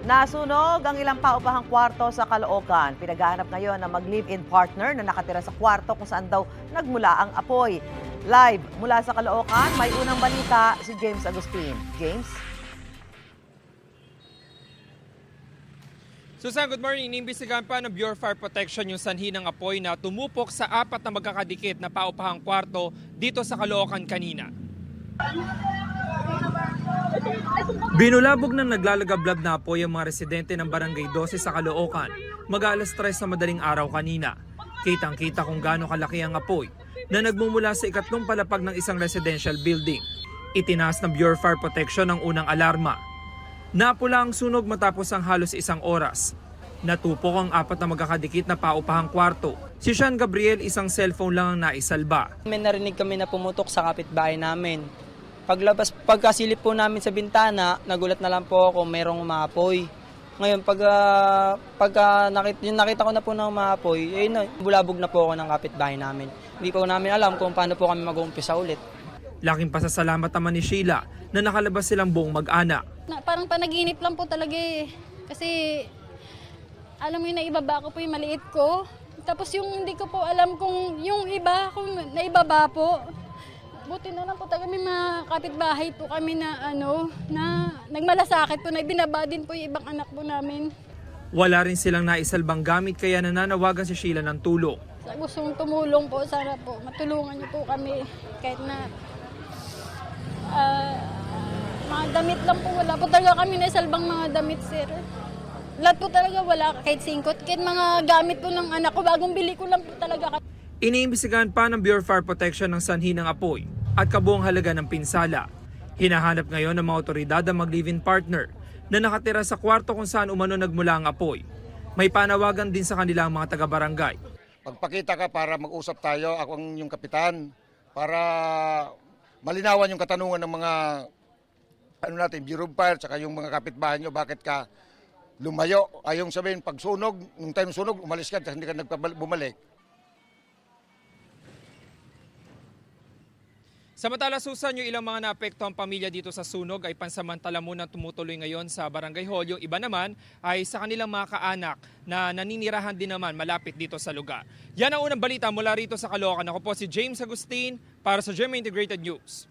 Nasunog ang ilang paupahang kwarto sa Caloocan. Pinaghahanap ngayon ng mag-live-in partner na nakatira sa kwarto kung saan daw nagmula ang apoy. Live mula sa Caloocan, may unang balita si James Agustin. James? Susan, good morning. Inimbestigahan pa ng Bureau of Fire Protection yung sanhi ng apoy na tumupok sa 4 na magkakadikit na paupahang kwarto dito sa Caloocan kanina. Binulabog ng naglalagablab na apoy ang mga residente ng Barangay 12 sa Caloocan mag-alas 3 sa madaling araw kanina. Kitang-kita kung gaano kalaki ang apoy na nagmumula sa ikatlong palapag ng isang residential building. Itinaas ng Bureau of Fire Protection ang unang alarma. Napula ang sunog matapos ang halos 1 oras. Natupok ang 4 na magkakadikit na paupahang kwarto. Si Sean Gabriel, isang cellphone lang ang naisalba. May narinig kami na pumutok sa kapitbahay namin. Pagkasilip po namin sa bintana, nagulat na lang po ako mayroong umaapoy. Ngayon, nakita ko na po ng umaapoy, bulabog na po ako ng kapitbahay namin. Hindi po namin alam kung paano po kami mag-uumpisa ulit. Laking pasasalamat naman ni Sheila na nakalabas silang buong mag-anak. Parang panaginip lang po talaga eh. Kasi alam mo yun, naibaba ko po yung maliit ko. Tapos yung hindi ko po alam kung yung iba, kung naibaba po. Buti na lang po talaga may mga kapitbahay po kami na na nagmalasakit po, na ibinaba din po yung ibang anak po namin. Wala rin silang naisalbang gamit kaya nananawagan si Sheila ng tulong. Sa gustong tumulong po, sana po matulungan niyo po kami kahit na mga damit lang po, wala po talaga kami naisalbang mga damit, sir. Lahat po talaga wala, kahit singkot, kahit mga gamit po ng anak ko, bagong bili ko lang po talaga. Iniimbestigahan pa ng Bureau of Fire Protection ng sanhi ng apoy at kabuang halaga ng pinsala. Hinahanap ngayon ng mga otoridad ang mag-live-in partner na nakatira sa kwarto kung saan umano nagmula ang apoy. May panawagan din sa kanila ang mga taga-barangay. Pagpakita ka para mag-usap tayo, ako ang yung kapitan, para malinawan yung katanungan ng mga Bureau of Fire, tsaka yung mga kapitbahay nyo, bakit ka lumayo. Ayong sabihin, pag sunog, nung time sunog, umalis ka, hindi ka bumalik. Samantala, Susan, yung ilang mga naapektuhang pamilya dito sa sunog ay pansamantala muna tumutuloy ngayon sa Barangay Hall. Yung iba naman ay sa kanilang mga kaanak na naninirahan din naman malapit dito sa lugar. Yan ang unang balita mula rito sa Caloocan. Ako po si James Agustin para sa GMA Integrated News.